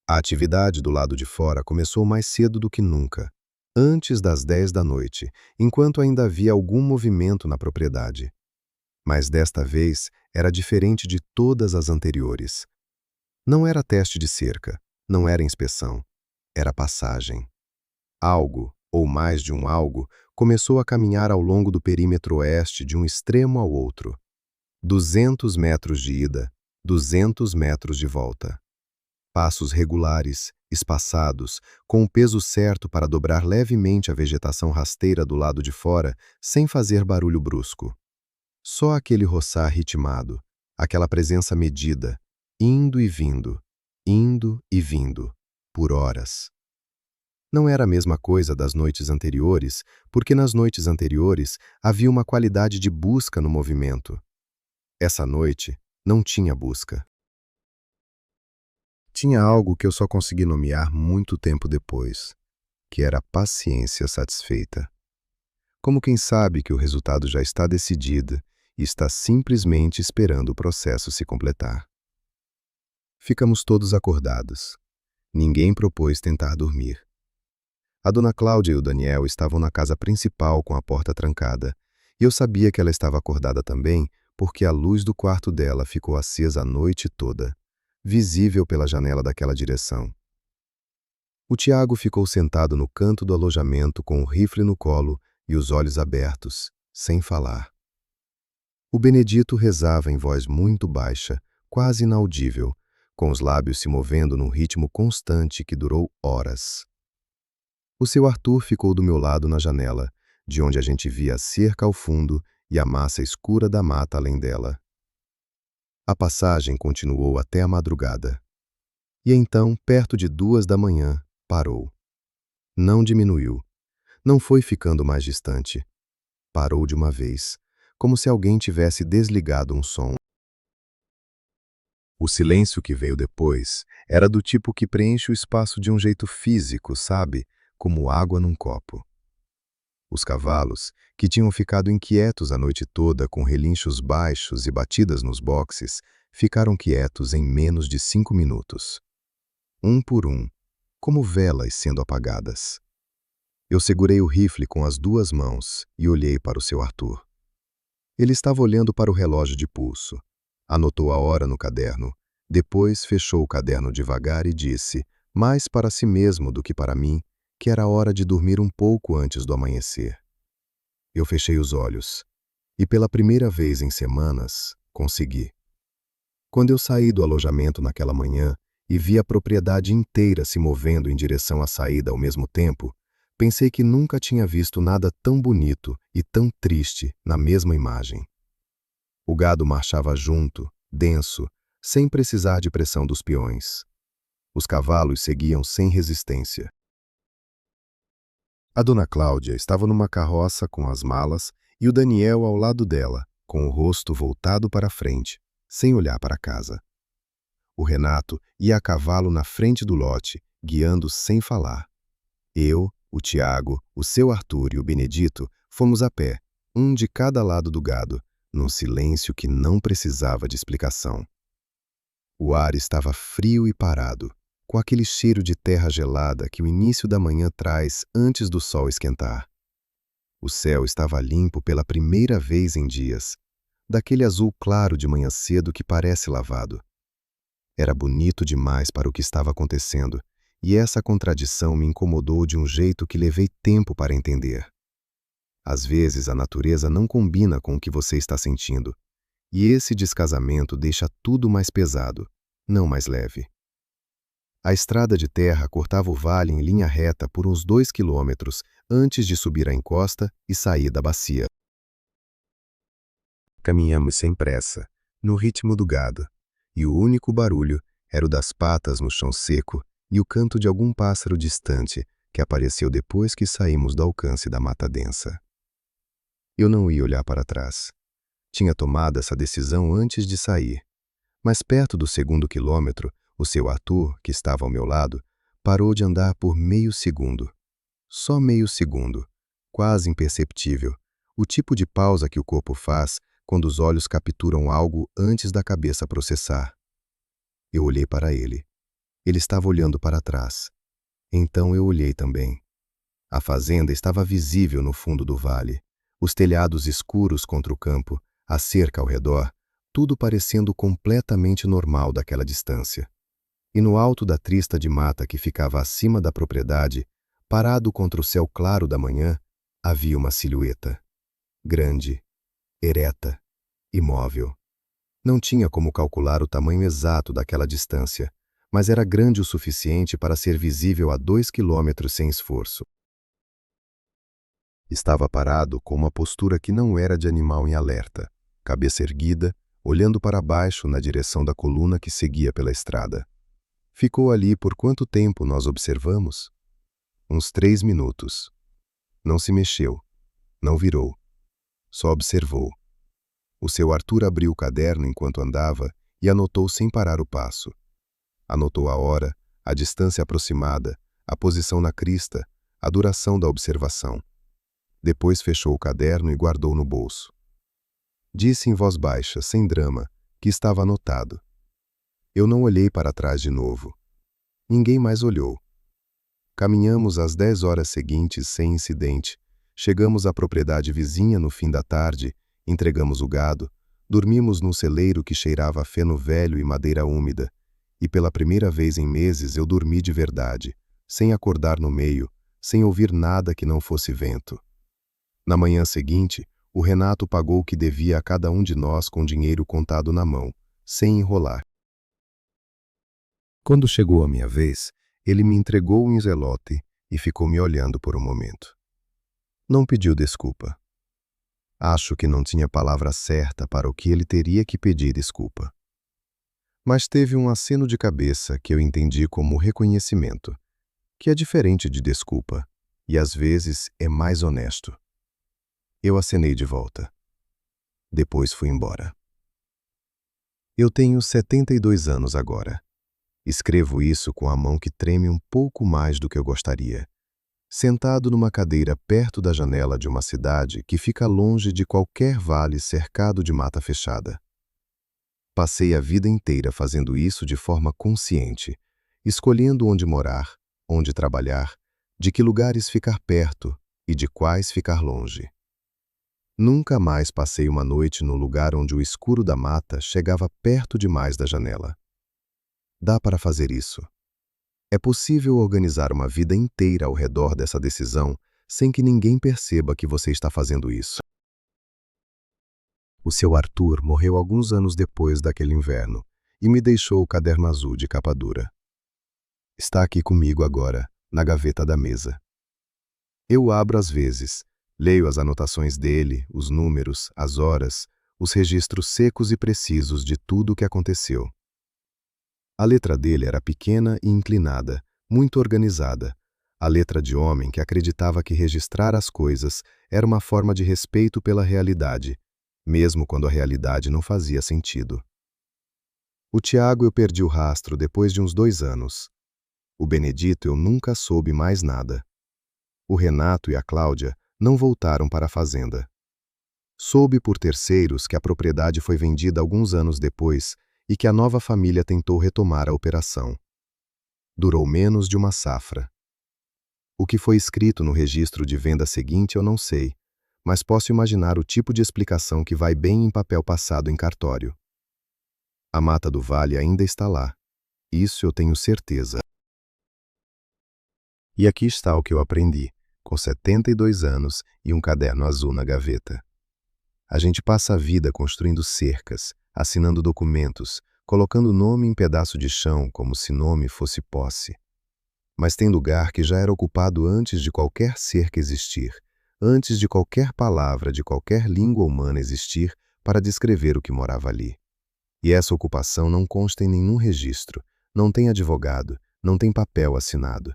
A atividade do lado de fora começou mais cedo do que nunca, antes das 10 da noite, enquanto ainda havia algum movimento na propriedade. Mas desta vez era diferente de todas as anteriores. Não era teste de cerca, não era inspeção, era passagem. Algo, ou mais de um algo, começou a caminhar ao longo do perímetro oeste de um extremo ao outro. 200 metros de ida, 200 metros de volta. Passos regulares, espaçados, com o peso certo para dobrar levemente a vegetação rasteira do lado de fora, sem fazer barulho brusco. Só aquele roçar ritmado, aquela presença medida, indo e vindo, por horas. Não era a mesma coisa das noites anteriores, porque nas noites anteriores havia uma qualidade de busca no movimento. Essa noite não tinha busca. Tinha algo que eu só consegui nomear muito tempo depois, que era paciência satisfeita. Como quem sabe que o resultado já está decidido e está simplesmente esperando o processo se completar. Ficamos todos acordados. Ninguém propôs tentar dormir. A dona Cláudia e o Daniel estavam na casa principal com a porta trancada, e eu sabia que ela estava acordada também porque a luz do quarto dela ficou acesa a noite toda, visível pela janela daquela direção. O Tiago ficou sentado no canto do alojamento com o rifle no colo e os olhos abertos, sem falar. O Benedito rezava em voz muito baixa, quase inaudível, com os lábios se movendo num ritmo constante que durou horas. O seu Arthur ficou do meu lado na janela, de onde a gente via a cerca ao fundo e a massa escura da mata além dela. A passagem continuou até a madrugada. E então, perto de 2 da manhã, parou. Não diminuiu. Não foi ficando mais distante. Parou de uma vez, como se alguém tivesse desligado um som. O silêncio que veio depois era do tipo que preenche o espaço de um jeito físico, sabe? Como água num copo. Os cavalos, que tinham ficado inquietos a noite toda com relinchos baixos e batidas nos boxes, ficaram quietos em menos de 5 minutos. Um por um, como velas sendo apagadas. Eu segurei o rifle com as 2 mãos e olhei para o seu Arthur. Ele estava olhando para o relógio de pulso. Anotou a hora no caderno. Depois fechou o caderno devagar e disse, mais para si mesmo do que para mim, que era hora de dormir um pouco antes do amanhecer. Eu fechei os olhos. E pela primeira vez em semanas, consegui. Quando eu saí do alojamento naquela manhã e vi a propriedade inteira se movendo em direção à saída ao mesmo tempo, pensei que nunca tinha visto nada tão bonito e tão triste na mesma imagem. O gado marchava junto, denso, sem precisar de pressão dos peões. Os cavalos seguiam sem resistência. A dona Cláudia estava numa carroça com as malas e o Daniel ao lado dela, com o rosto voltado para a frente, sem olhar para casa. O Renato ia a cavalo na frente do lote, guiando sem falar. Eu, o Tiago, o seu Arthur e o Benedito fomos a pé, um de cada lado do gado, num silêncio que não precisava de explicação. O ar estava frio e parado, com aquele cheiro de terra gelada que o início da manhã traz antes do sol esquentar. O céu estava limpo pela primeira vez em dias, daquele azul claro de manhã cedo que parece lavado. Era bonito demais para o que estava acontecendo, e essa contradição me incomodou de um jeito que levei tempo para entender. Às vezes a natureza não combina com o que você está sentindo, e esse descasamento deixa tudo mais pesado, não mais leve. A estrada de terra cortava o vale em linha reta por uns 2 quilômetros antes de subir a encosta e sair da bacia. Caminhamos sem pressa, no ritmo do gado, e o único barulho era o das patas no chão seco e o canto de algum pássaro distante que apareceu depois que saímos do alcance da mata densa. Eu não ia olhar para trás. Tinha tomado essa decisão antes de sair, mas perto do 2º quilômetro, o seu Arthur, que estava ao meu lado, parou de andar por meio segundo. Só meio segundo, quase imperceptível, o tipo de pausa que o corpo faz quando os olhos capturam algo antes da cabeça processar. Eu olhei para ele. Ele estava olhando para trás. Então eu olhei também. A fazenda estava visível no fundo do vale, os telhados escuros contra o campo, a cerca ao redor, tudo parecendo completamente normal daquela distância. E no alto da trista de mata que ficava acima da propriedade, parado contra o céu claro da manhã, havia uma silhueta. Grande, ereta, imóvel. Não tinha como calcular o tamanho exato daquela distância, mas era grande o suficiente para ser visível a 2 quilômetros sem esforço. Estava parado com uma postura que não era de animal em alerta, cabeça erguida, olhando para baixo na direção da coluna que seguia pela estrada. Ficou ali por quanto tempo nós observamos? Uns 3 minutos. Não se mexeu, não virou, só observou. O seu Arthur abriu o caderno enquanto andava e anotou sem parar o passo. Anotou a hora, a distância aproximada, a posição na crista, a duração da observação. Depois fechou o caderno e guardou no bolso. Disse em voz baixa, sem drama, que estava anotado. Eu não olhei para trás de novo. Ninguém mais olhou. Caminhamos às 10 horas seguintes sem incidente. Chegamos à propriedade vizinha no fim da tarde, entregamos o gado, dormimos num celeiro que cheirava a feno velho e madeira úmida, e pela primeira vez em meses eu dormi de verdade, sem acordar no meio, sem ouvir nada que não fosse vento. Na manhã seguinte, o Renato pagou o que devia a cada um de nós com dinheiro contado na mão, sem enrolar. Quando chegou a minha vez, ele me entregou um envelope e ficou me olhando por um momento. Não pediu desculpa. Acho que não tinha palavra certa para o que ele teria que pedir desculpa. Mas teve um aceno de cabeça que eu entendi como reconhecimento, que é diferente de desculpa e às vezes é mais honesto. Eu acenei de volta. Depois fui embora. Eu tenho 72 anos agora. Escrevo isso com a mão que treme um pouco mais do que eu gostaria, sentado numa cadeira perto da janela de uma cidade que fica longe de qualquer vale cercado de mata fechada. Passei a vida inteira fazendo isso de forma consciente, escolhendo onde morar, onde trabalhar, de que lugares ficar perto e de quais ficar longe. Nunca mais passei uma noite no lugar onde o escuro da mata chegava perto demais da janela. Dá para fazer isso. É possível organizar uma vida inteira ao redor dessa decisão sem que ninguém perceba que você está fazendo isso. O seu Arthur morreu alguns anos depois daquele inverno e me deixou o caderno azul de capa dura. Está aqui comigo agora, na gaveta da mesa. Eu abro às vezes, leio as anotações dele, os números, as horas, os registros secos e precisos de tudo o que aconteceu. A letra dele era pequena e inclinada, muito organizada. A letra de homem que acreditava que registrar as coisas era uma forma de respeito pela realidade, mesmo quando a realidade não fazia sentido. O Tiago eu perdi o rastro depois de uns 2 anos. O Benedito eu nunca soube mais nada. O Renato e a Cláudia não voltaram para a fazenda. Soube por terceiros que a propriedade foi vendida alguns anos depois e que a nova família tentou retomar a operação. Durou menos de uma safra. O que foi escrito no registro de venda seguinte eu não sei, mas posso imaginar o tipo de explicação que vai bem em papel passado em cartório. A mata do vale ainda está lá. Isso eu tenho certeza. E aqui está o que eu aprendi, com 72 anos e um caderno azul na gaveta. A gente passa a vida construindo cercas, assinando documentos, colocando nome em pedaço de chão como se nome fosse posse. Mas tem lugar que já era ocupado antes de qualquer cerca existir, antes de qualquer palavra de qualquer língua humana existir para descrever o que morava ali. E essa ocupação não consta em nenhum registro, não tem advogado, não tem papel assinado.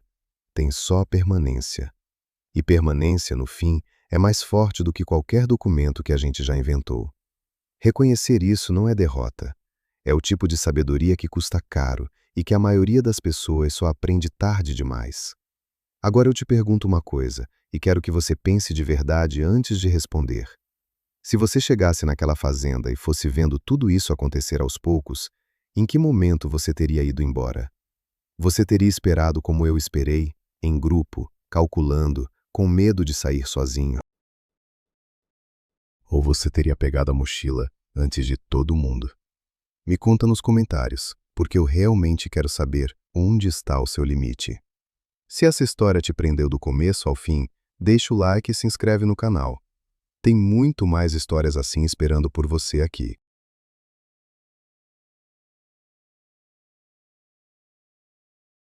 Tem só permanência. E permanência, no fim, é mais forte do que qualquer documento que a gente já inventou. Reconhecer isso não é derrota. É o tipo de sabedoria que custa caro e que a maioria das pessoas só aprende tarde demais. Agora eu te pergunto uma coisa, e quero que você pense de verdade antes de responder. Se você chegasse naquela fazenda e fosse vendo tudo isso acontecer aos poucos, em que momento você teria ido embora? Você teria esperado como eu esperei, em grupo, calculando, com medo de sair sozinho? Ou você teria pegado a mochila antes de todo mundo? Me conta nos comentários, porque eu realmente quero saber onde está o seu limite. Se essa história te prendeu do começo ao fim, deixa o like e se inscreve no canal. Tem muito mais histórias assim esperando por você aqui.